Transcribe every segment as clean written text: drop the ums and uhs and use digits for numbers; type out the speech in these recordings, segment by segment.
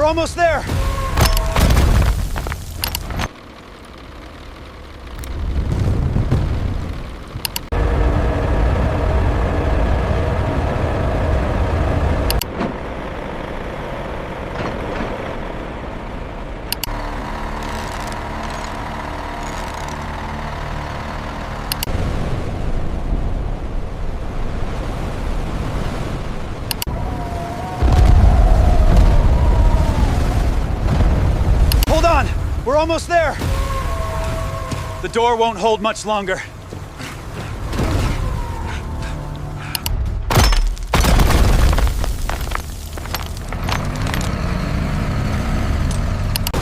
almost there! We're almost there! The door won't hold much longer.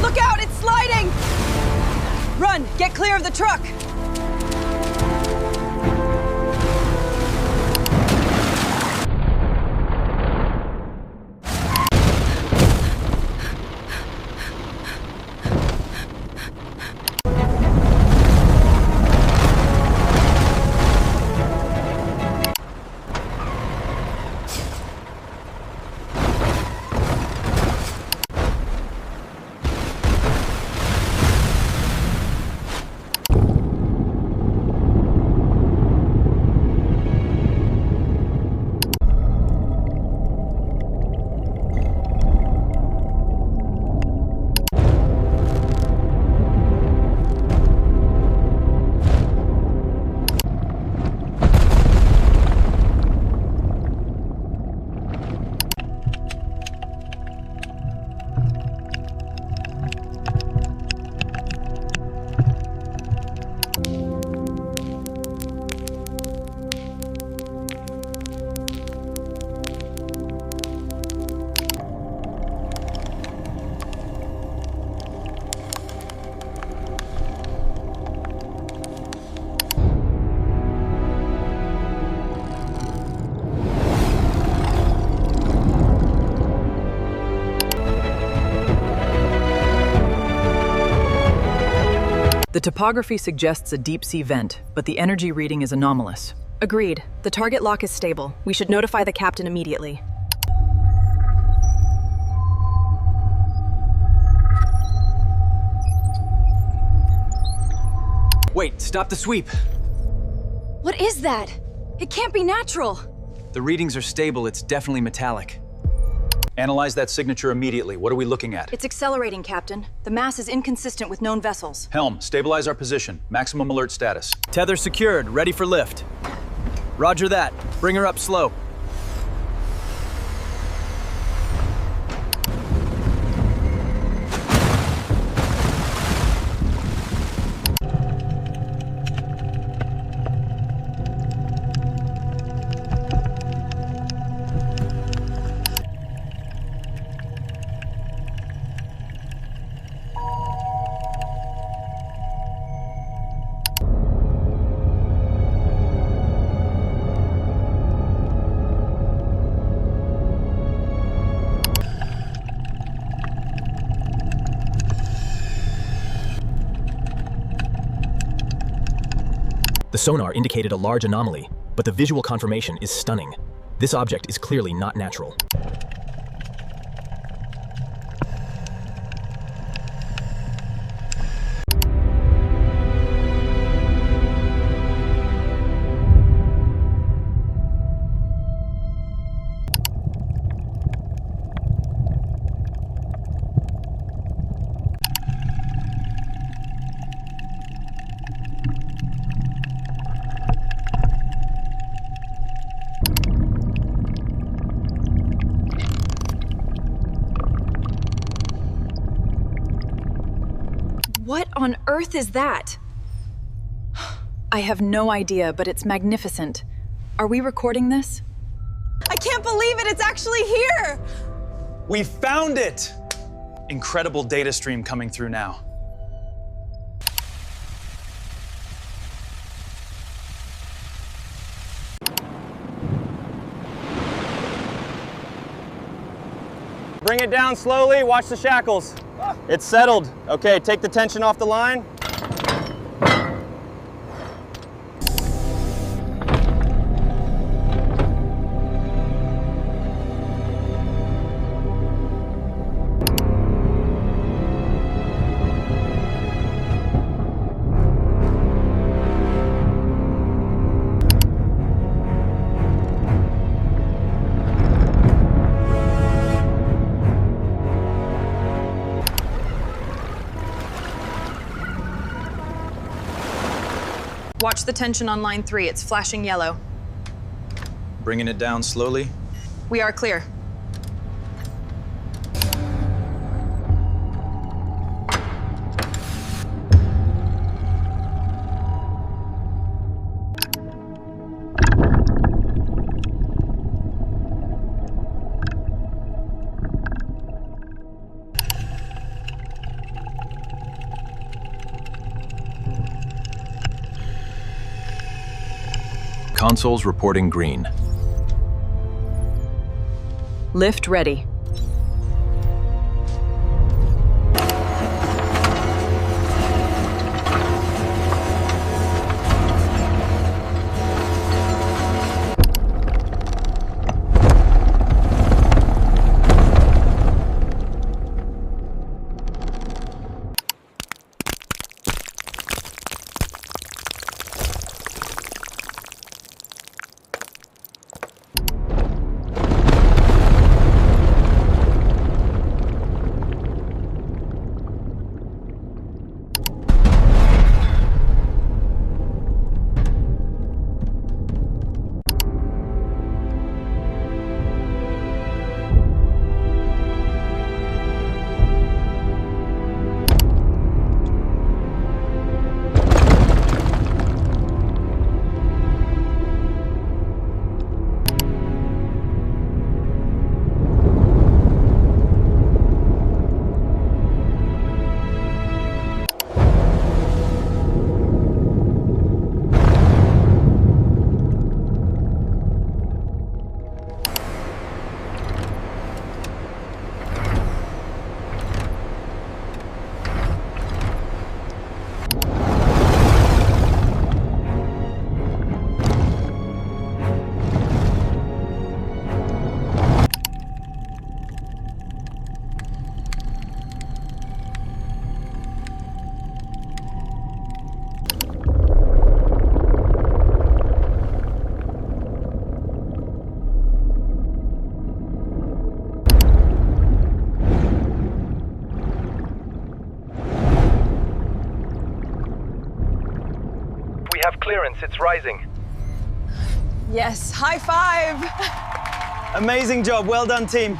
Look out, it's sliding! Run, get clear of the truck! The topography suggests a deep-sea vent, but the energy reading is anomalous. Agreed. The target lock is stable. We should notify the captain immediately. Wait, stop the sweep. What is that? It can't be natural. The readings are stable, it's definitely metallic. Analyze that signature immediately. What are we looking at? It's accelerating, Captain. The mass is inconsistent with known vessels. Helm, stabilize our position. Maximum alert status. Tether secured, ready for lift. Roger that. Bring her up slow. The sonar indicated a large anomaly, but the visual confirmation is stunning. This object is clearly not natural. What on earth is that? I have no idea, but it's magnificent. Are we recording this? I can't believe it! It's actually here! We found it! Incredible data stream coming through now. Bring it down slowly, watch the shackles. It's settled. Okay, take the tension off the line. Watch the tension on line 3. It's flashing yellow. Bringing it down slowly. We are clear. Consoles reporting green. Lift ready. We have clearance, it's rising. Yes, high five! Amazing job, well done, team.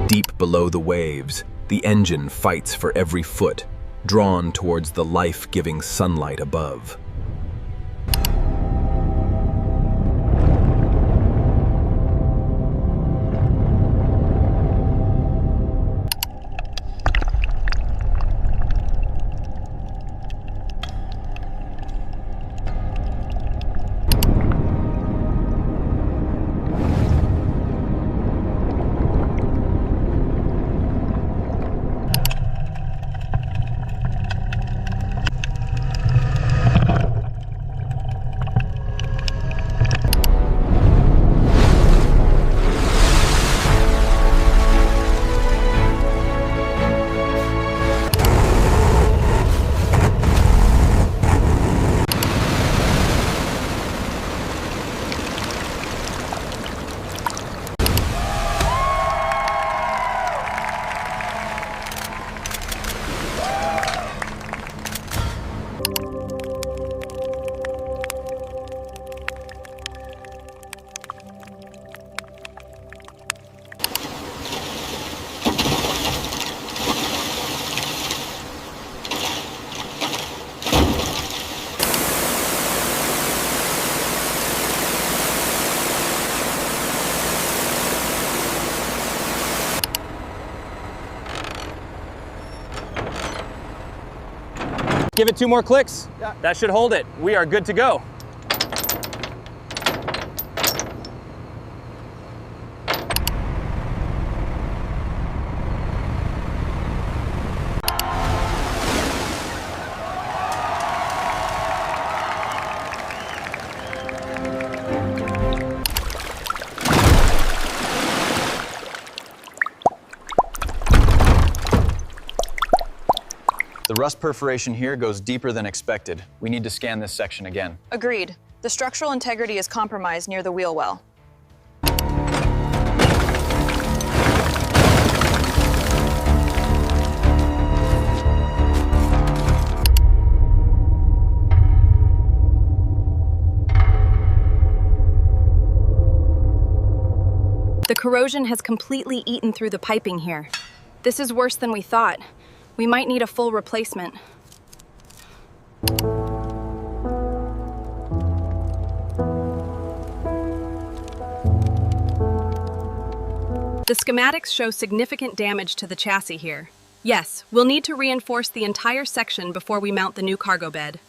Deep below the waves, the engine fights for every foot, drawn towards the life-giving sunlight above. Give it 2 more clicks. Yeah. That should hold it. We are good to go. The rust perforation here goes deeper than expected. We need to scan this section again. Agreed. The structural integrity is compromised near the wheel well. The corrosion has completely eaten through the piping here. This is worse than we thought. We might need a full replacement. The schematics show significant damage to the chassis here. Yes, we'll need to reinforce the entire section before we mount the new cargo bed.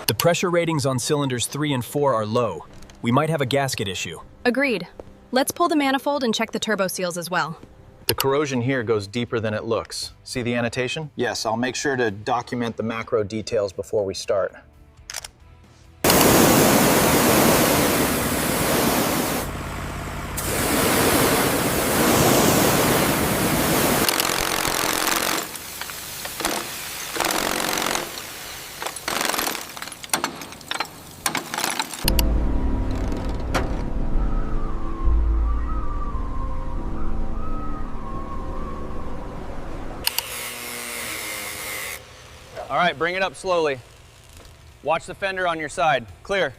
The pressure ratings on cylinders 3 and 4 are low. We might have a gasket issue. Agreed. Let's pull the manifold and check the turbo seals as well. The corrosion here goes deeper than it looks. See the annotation? Yes, I'll make sure to document the macro details before we start. All right, bring it up slowly. Watch the fender on your side. Clear.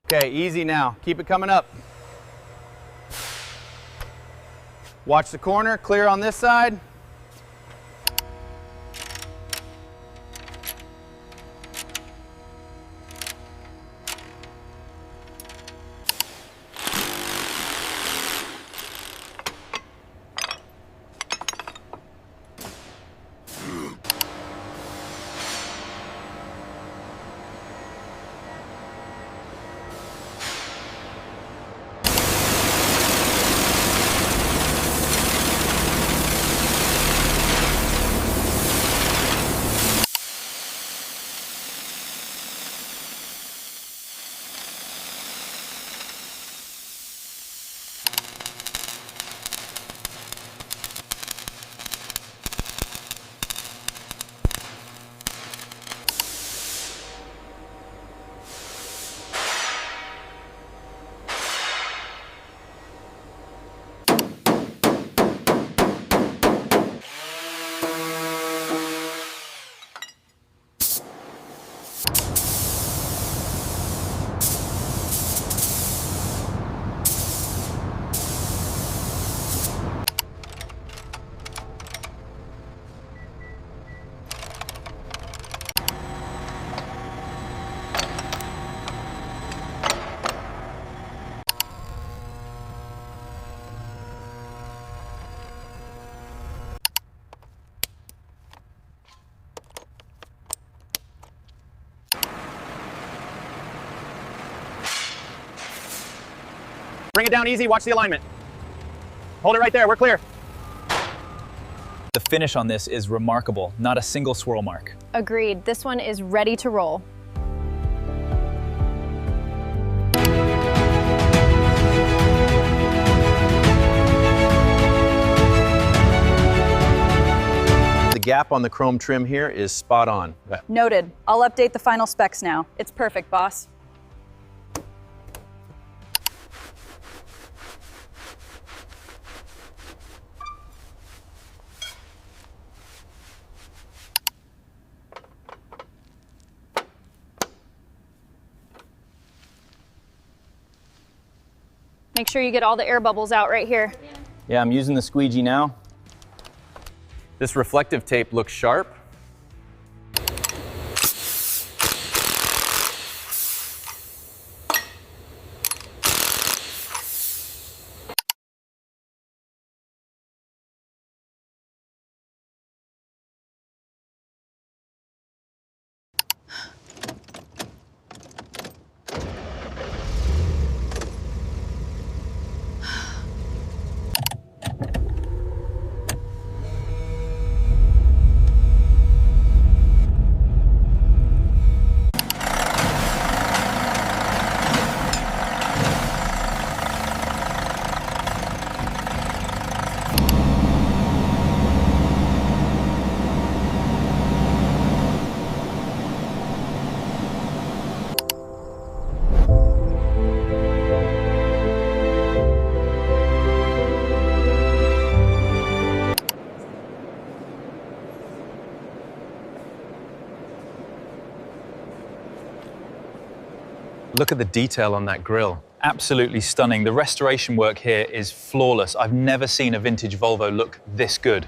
Okay, easy now. Keep it coming up. Watch the corner, clear on this side. Bring it down easy, watch the alignment. Hold it right there, we're clear. The finish on this is remarkable, not a single swirl mark. Agreed. This one is ready to roll. The gap on the chrome trim here is spot on. Noted. I'll update the final specs now. It's perfect, boss. Make sure you get all the air bubbles out right here. Yeah, I'm using the squeegee now. This reflective tape looks sharp. Look at the detail on that grille. Absolutely stunning. The restoration work here is flawless. I've never seen a vintage Volvo look this good.